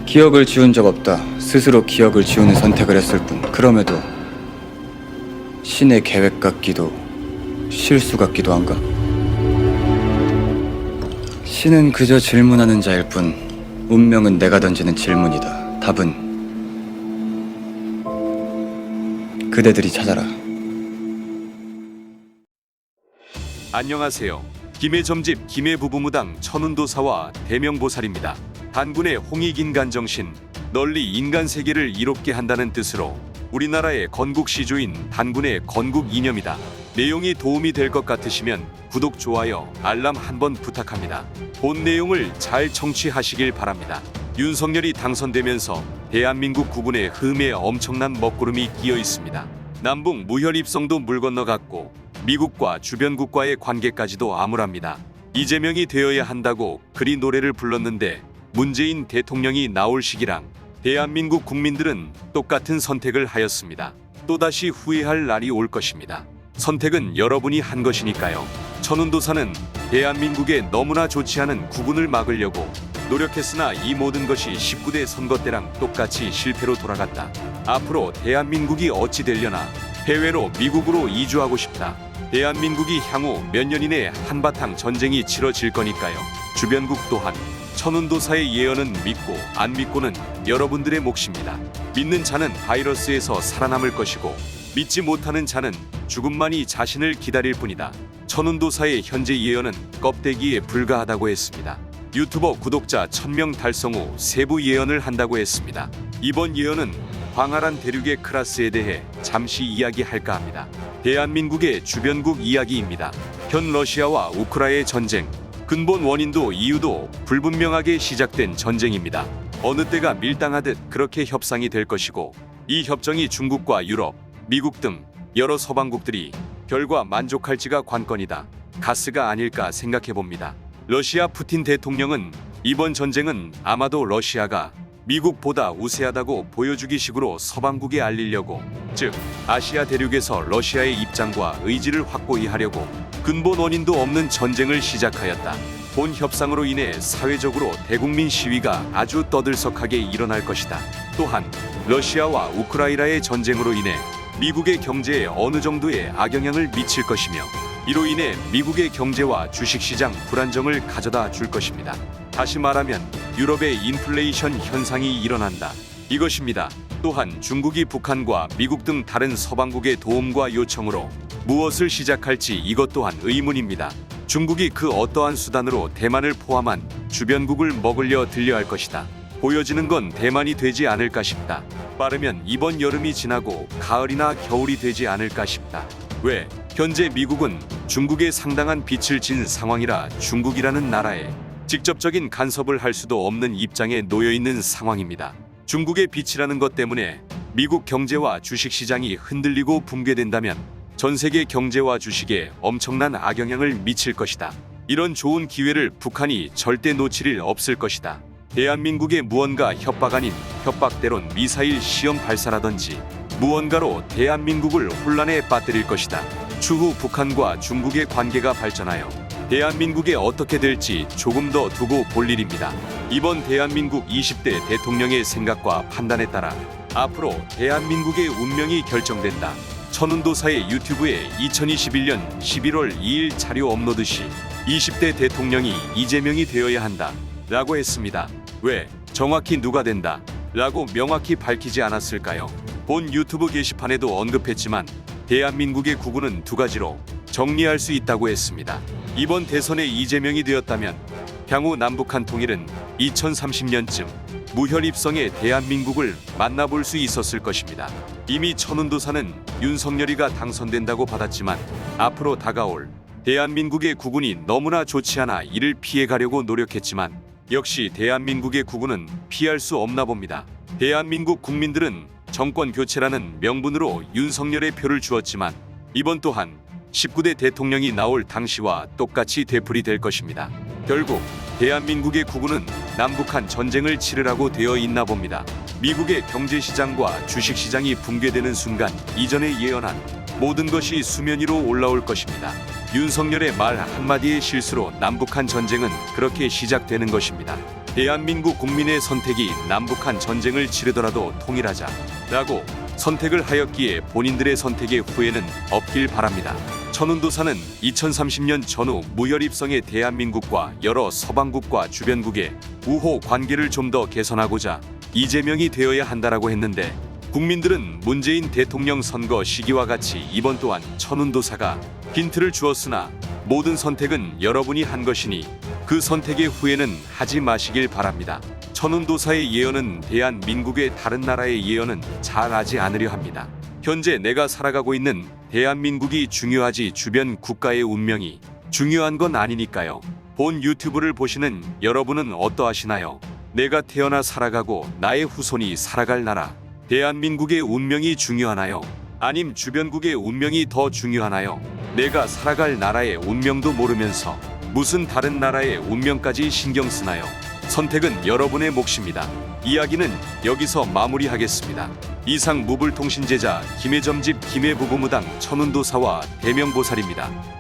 기억을 지운 적 없다. 스스로 기억을 지우는 선택을 했을 뿐. 그럼에도 신의 계획 같기도 실수 같기도 한가? 신은 그저 질문하는 자일 뿐 운명은 내가 던지는 질문이다. 답은 그대들이 찾아라. 안녕하세요. 김해 점집 김해 부부무당 천운도사와 대명보살입니다. 단군의 홍익인간정신, 널리 인간 세계를 이롭게 한다는 뜻으로 우리나라의 건국시조인 단군의 건국이념이다. 내용이 도움이 될 것 같으시면 구독, 좋아요, 알람 한번 부탁합니다. 본 내용을 잘 청취하시길 바랍니다. 윤석열이 당선되면서 대한민국 국군의 흠에 엄청난 먹구름이 끼어 있습니다. 남북 무혈 입성도 물 건너갔고 미국과 주변국과의 관계까지도 암울합니다. 이재명이 되어야 한다고 그리 노래를 불렀는데 문재인 대통령이 나올 시기랑 대한민국 국민들은 똑같은 선택을 하였습니다. 또다시 후회할 날이 올 것입니다. 선택은 여러분이 한 것이니까요. 천운도사는 대한민국에 너무나 좋지 않은 국운을 막으려고 노력했으나 이 모든 것이 19대 선거 때랑 똑같이 실패로 돌아갔다. 앞으로 대한민국이 어찌 되려나. 해외로 미국으로 이주하고 싶다. 대한민국이 향후 몇 년 이내에 한바탕 전쟁이 치러질 거니까요. 주변국 또한 천운도사의 예언은 믿고 안 믿고는 여러분들의 몫입니다. 믿는 자는 바이러스에서 살아남을 것이고 믿지 못하는 자는 죽음만이 자신을 기다릴 뿐이다. 천운도사의 현재 예언은 껍데기에 불과하다고 했습니다. 유튜버 구독자 1000명 달성 후 세부 예언을 한다고 했습니다. 이번 예언은 광활한 대륙의 클라스에 대해 잠시 이야기할까 합니다. 대한민국의 주변국 이야기입니다. 현 러시아와 우크라이나의 전쟁, 근본 원인도 이유도 불분명하게 시작된 전쟁입니다. 어느 때가 밀당하듯 그렇게 협상이 될 것이고 이 협정이 중국과 유럽, 미국 등 여러 서방국들이 결과 만족할지가 관건이다. 가스가 아닐까 생각해봅니다. 러시아 푸틴 대통령은 이번 전쟁은 아마도 러시아가 미국보다 우세하다고 보여주기 식으로 서방국에 알리려고, 즉 아시아 대륙에서 러시아의 입장과 의지를 확고히 하려고 근본 원인도 없는 전쟁을 시작하였다. 본 협상으로 인해 사회적으로 대국민 시위가 아주 떠들썩하게 일어날 것이다. 또한 러시아와 우크라이나의 전쟁으로 인해 미국의 경제에 어느 정도의 악영향을 미칠 것이며 이로 인해 미국의 경제와 주식시장 불안정을 가져다 줄 것입니다. 다시 말하면 유럽의 인플레이션 현상이 일어난다. 이것입니다. 또한 중국이 북한과 미국 등 다른 서방국의 도움과 요청으로 무엇을 시작할지 이것 또한 의문입니다. 중국이 그 어떠한 수단으로 대만을 포함한 주변국을 먹으려 들려 할 것이다. 보여지는 건 대만이 되지 않을까 싶다. 빠르면 이번 여름이 지나고 가을이나 겨울이 되지 않을까 싶다. 왜? 현재 미국은 중국에 상당한 빚을 진 상황이라 중국이라는 나라에 직접적인 간섭을 할 수도 없는 입장에 놓여 있는 상황입니다. 중국의 빚이라는 것 때문에 미국 경제와 주식시장이 흔들리고 붕괴된다면 전 세계 경제와 주식에 엄청난 악영향을 미칠 것이다. 이런 좋은 기회를 북한이 절대 놓칠 일 없을 것이다. 대한민국의 무언가 협박 아닌 협박대론 미사일 시험 발사라든지 무언가로 대한민국을 혼란에 빠뜨릴 것이다. 추후 북한과 중국의 관계가 발전하여 대한민국에 어떻게 될지 조금 더 두고 볼 일입니다. 이번 대한민국 20대 대통령의 생각과 판단에 따라 앞으로 대한민국의 운명이 결정된다. 천운도사의 유튜브에 2021년 11월 2일 자료 업로드 시 20대 대통령이 이재명이 되어야 한다 라고 했습니다. 왜? 정확히 누가 된다 라고 명확히 밝히지 않았을까요? 본 유튜브 게시판에도 언급했지만 대한민국의 국운은 두 가지로 정리할 수 있다고 했습니다. 이번 대선에 이재명이 되었다면 향후 남북한 통일은 2030년쯤 무혈 입성의 대한민국을 만나볼 수 있었을 것입니다. 이미 천운도사는 윤석열이가 당선된다고 받았지만 앞으로 다가올 대한민국의 국운이 너무나 좋지 않아 이를 피해가려고 노력했지만 역시 대한민국의 국운은 피할 수 없나 봅니다. 대한민국 국민들은 정권 교체라는 명분으로 윤석열의 표를 주었지만 이번 또한 19대 대통령이 나올 당시와 똑같이 되풀이될 것입니다. 결국 대한민국의 국운은 남북한 전쟁을 치르라고 되어 있나 봅니다. 미국의 경제시장과 주식시장이 붕괴되는 순간 이전에 예언한 모든 것이 수면 위로 올라올 것입니다. 윤석열의 말 한마디의 실수로 남북한 전쟁은 그렇게 시작되는 것입니다. 대한민국 국민의 선택이 남북한 전쟁을 치르더라도 통일하자라고 선택을 하였기에 본인들의 선택의 후회는 없길 바랍니다. 천운도사는 2030년 전후 무혈입성의 대한민국과 여러 서방국과 주변국의 우호 관계를 좀 더 개선하고자 이재명이 되어야 한다라고 했는데, 국민들은 문재인 대통령 선거 시기와 같이 이번 또한 천운도사가 힌트를 주었으나 모든 선택은 여러분이 한 것이니 그 선택의 후회는 하지 마시길 바랍니다. 천운도사의 예언은 대한민국의 다른 나라의 예언은 잘 하지 않으려 합니다. 현재 내가 살아가고 있는 대한민국이 중요하지 주변 국가의 운명이 중요한 건 아니니까요. 본 유튜브를 보시는 여러분은 어떠하시나요? 내가 태어나 살아가고 나의 후손이 살아갈 나라 대한민국의 운명이 중요하나요? 아님 주변국의 운명이 더 중요하나요? 내가 살아갈 나라의 운명도 모르면서 무슨 다른 나라의 운명까지 신경 쓰나요? 선택은 여러분의 몫입니다. 이야기는 여기서 마무리하겠습니다. 이상 무불통신 제자 김해점집 김해부부무당 천운도사와 대명보살입니다.